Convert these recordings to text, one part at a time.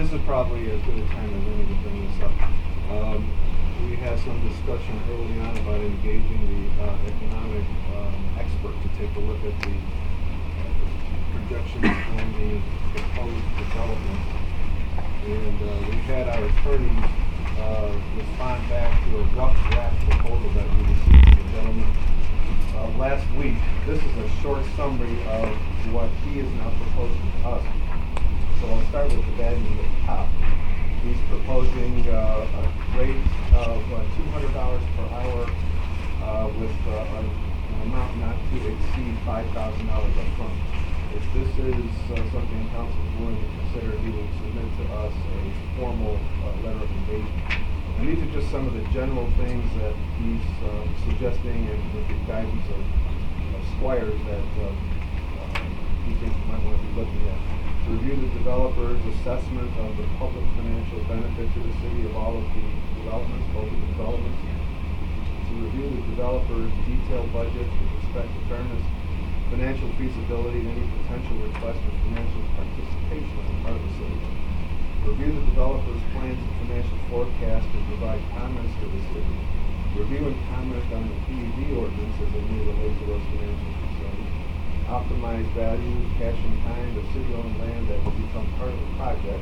this is probably as good a time as any to bring this up. We had some discussion early on about engaging the economic expert to take a look at the projections on the proposed development. And we had our attorneys respond back to a rough draft proposal that we received from the gentleman last week. This is a short summary of what he is now proposing to us. So I'll start with the bad news at the top. He's proposing a rate of $200 per hour with an amount not to exceed $5,000 up front. If this is something council is willing to consider, he will submit to us a formal letter of engagement. And these are just some of the general things that he's suggesting, and with the guidance of Squires that he thinks we might want to be looking at. To review the developer's assessment of the public financial benefit to the city of all of the developments, both of the developments. To review the developer's detailed budget with respect to fairness, financial feasibility, and any potential request for financial participation on the part of the city. Review the developer's plans and financial forecast and provide comments to the city. Review and comment on the PUD ordinance as they may relate to those financial concerns. Optimize value, cash and kind of city-owned land that will become part of the project.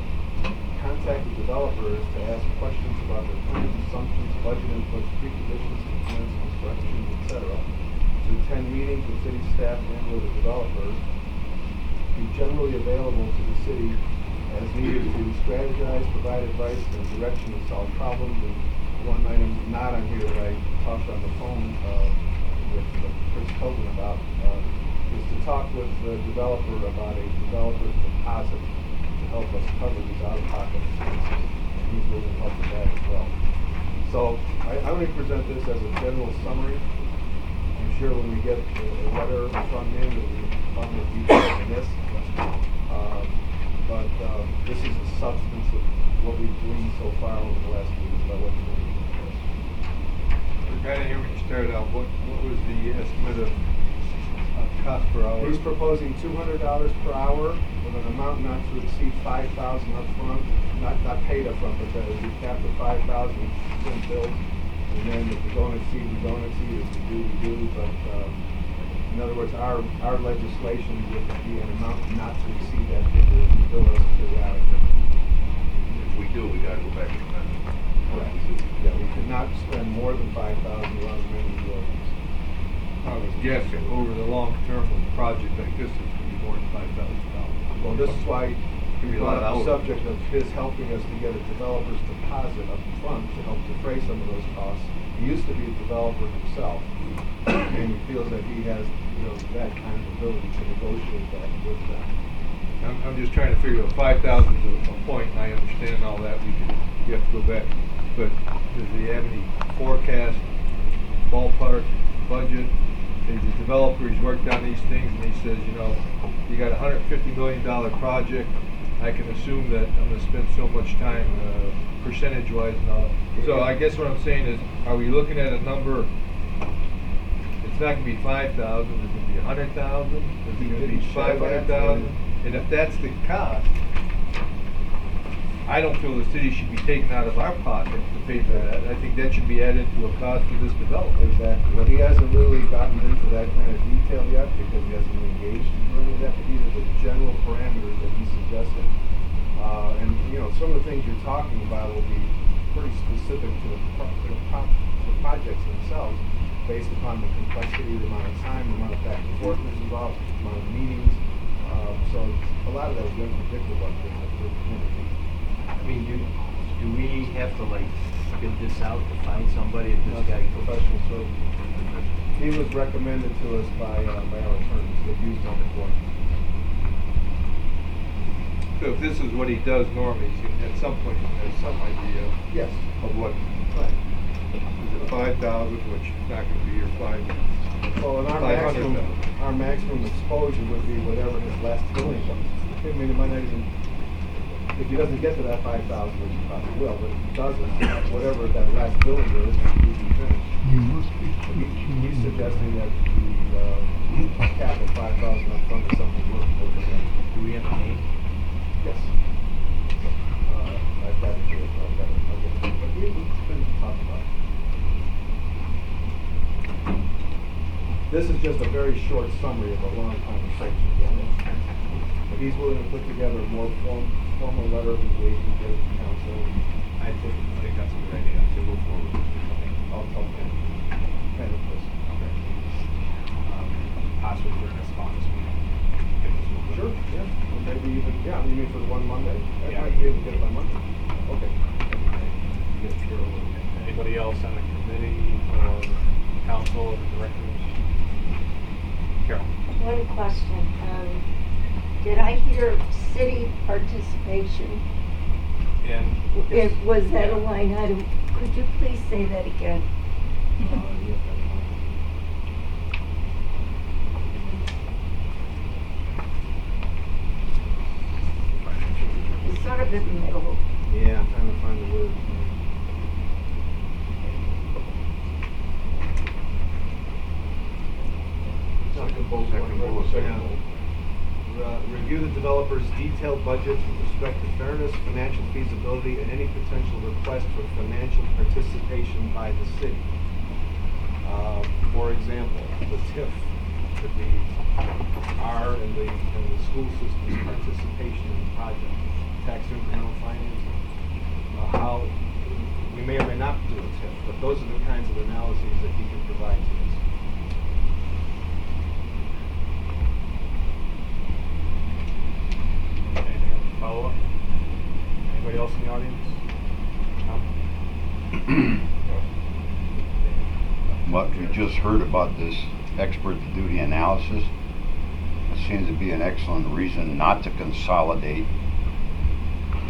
Contact the developers to ask questions about their plans, assumptions, budget inputs, preconditions, commence construction, etc. To attend meetings with city staff and with the developers. Be generally available to the city as needed to strategize, provide advice and direction to solve problems. And one item not on here that I talked on the phone with Chris Tobin about is to talk with the developer about a developer's deposit to help us cover these out-of-pocket expenses. And he's willing to help with that as well. So I only present this as a general summary. I'm sure when we get a letter from him that we find more details in this. But this is the substance of what we've gleaned so far over the last week about what we're doing. Kind of here when you started out, what was the estimate of cost per hour? He's proposing $200 per hour with an amount not to exceed $5,000 up front, not paid up front, but that would be capped at $5,000 in bills. And then if we don't exceed, we don't exceed. If we do. But in other words, our legislation would be an amount not to exceed that figure if we bill us periodically. If we do, we gotta go back to that. Correct. Yeah, we could not spend more than $5,000 on many buildings. I was guessing over the long term of a project like this, it's going to be more than $5,000. Well, this is why we Could be a brought lot up the out. subject of his helping us to get a developer's deposit up front to help defray some of those costs. He used to be a developer himself, and he feels that he has, that kind of ability to negotiate that with them. I'm just trying to figure out 5,000 is a point, and I understand all that. You have to go back. But does he have any forecast, ballpark, budget? He's a developer, he's worked on these things, and he says, you got a $150 million project. I can assume that I'm going to spend so much time percentage-wise and all. So I guess what I'm saying is, are we looking at a number? It's not going to be 5,000. Is it going to be 100,000? Is it going to be 500,000? And if that's the cost, I don't feel the city should be taken out of our pocket to pay for that. I think that should be added to a cost of this development. Exactly. But he hasn't really gotten into that kind of detail yet because he hasn't engaged in really that. But these are the general parameters that he's suggesting. And some of the things you're talking about will be pretty specific to the projects themselves, based upon the complexity, the amount of time, the amount of back and forth that's involved, the amount of meetings. So a lot of that is unpredictable up there. I mean, do we have to bid this out to find somebody if this guy Professional services. He was recommended to us by our attorneys that used him before. So if this is what he does normally, at some point he has some idea Yes. of what, Right. is it 5,000, which is not going to be your 5. Well, and our maximum exposure would be whatever his last billing was. I mean, it might not even, if he doesn't get to that 5,000, which he probably will, but if he doesn't, whatever that last billing is, we can finish. He's suggesting that the cap at 5,000 up front is something we're looking at. do we have a name? Yes. This is just a very short summary of a long conversation. But he's willing to put together a more formal letter of engagement with the council. I think that's a good idea to move forward. I'll tell him. Kind of this. Okay. Possibly for an response meeting. Get this moving. Sure, yeah. Or maybe even, yeah, you mean for one Monday? I Yeah. might be able to get it by Monday. Okay. Get through. Anybody else on the committee or council or directors? Carol? One question, did I hear city participation? And Was that a line item? Could you please say that again? It's sort of in the middle. Yeah, I'm trying to find the word. Second bullet point. Yeah. Review the developer's detailed budget with respect to fairness, financial feasibility, and any potential request for financial participation by the city. For example, the TIF could be our and the school system's participation in the project, tax incremental financing. How we may or may not do a TIF, but those are the kinds of analyses that he can provide to us. anything else to follow up? Anybody else in the audience? No? What we just heard about this expert to do the analysis, it seems to be an excellent reason not to consolidate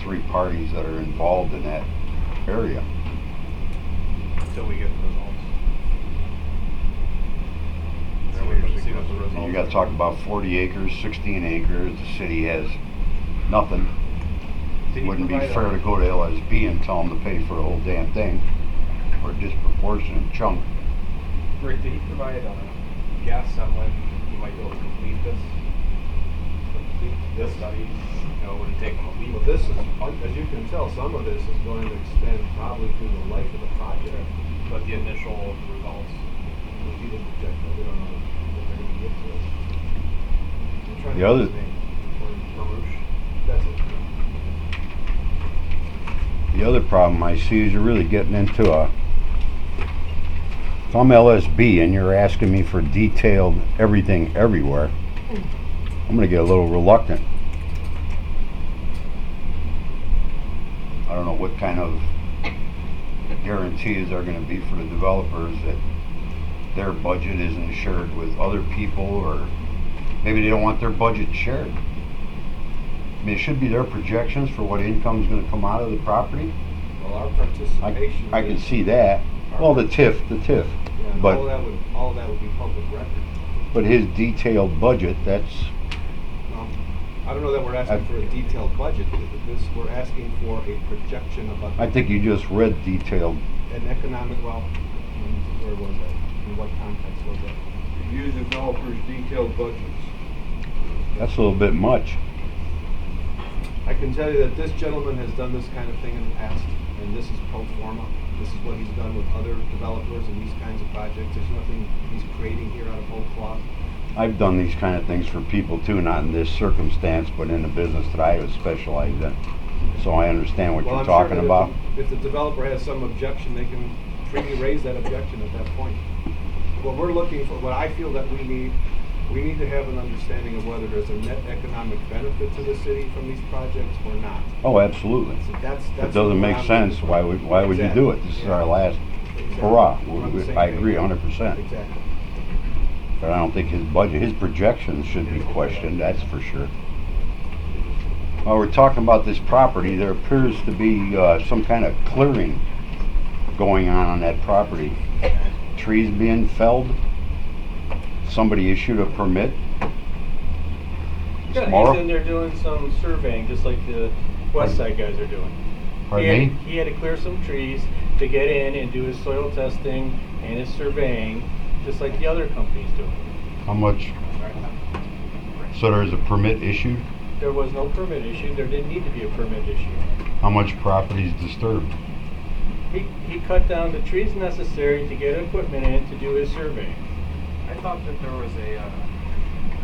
three parties that are involved in that area. Until we get the results. Yeah, we Let's usually see what get the the results You gotta are. talk about 40 acres, 16 acres, the city has nothing. Did he Wouldn't be provide fair a- to go to LSB and tell them to pay for the whole damn thing, or a disproportionate chunk. Rick, did he provide a guess on when he might be able to complete this? This study, you know, would it take him a week? Well, this is, as you can tell, some of this is going to extend probably through the life of the project. But the initial results. He didn't project that, we don't know what they're gonna get to us. I'm trying to The get other- his name. Baruch. That's it. The other problem I see is you're really getting into if I'm LSB and you're asking me for detailed everything everywhere, I'm gonna get a little reluctant. I don't know what kind of guarantees are gonna be for the developers that their budget isn't shared with other people, or maybe they don't want their budget shared. I mean, it should be their projections for what income's gonna come out of the property. Well, our participation. I can is- see that. Well, the TIF, Yeah, and but- all of that would be public record. but his detailed budget, that's, I don't know that we're asking for a detailed budget. We're asking for a projection about. I think you just read detailed. An economic, where was that? In what context was that? Review developers' detailed budgets. That's a little bit much. I can tell you that this gentleman has done this kind of thing in the past, and this is pro forma. This is what he's done with other developers and these kinds of projects. There's nothing he's creating here out of whole cloth. I've done these kind of things for people too, not in this circumstance, but in the business that I was specialized in. So I understand what Well, you're I'm sure talking that about. if the developer has some objection, they can freely raise that objection at that point. What we're looking for, what I feel that we need to have an understanding of whether there's a net economic benefit to the city from these projects or not. Oh, absolutely. So that's. If it doesn't make sense, why would you do it? This is our last Exactly. hurrah. We're on the same I page. agree 100%. Exactly. But I don't think his budget, his projections should be questioned, that's for sure. While we're talking about this property, there appears to be some kind of clearing going on that property. Trees being felled. Somebody issued a permit. Yeah, Tomorrow? he's in there doing some surveying, just like the West Side guys are doing. Pardon me? He had to clear some trees to get in and do his soil testing and his surveying, just like the other companies do. How much? So there's a permit issued? There was no permit issued, there didn't need to be a permit issued. How much property is disturbed? He cut down the trees necessary to get equipment in to do his survey. I thought that there was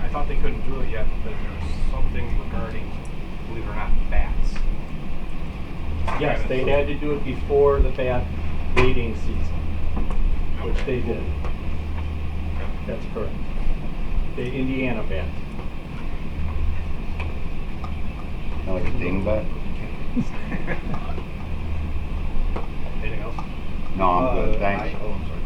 I thought they couldn't do it yet, but there was something regarding, believe it or not, bats. Yes, they had to do it before the bat mating season, which they did. That's correct. The Indiana bat. Like a dingbat? Anything else? No, I'm good, thanks. Oh, I'm sorry.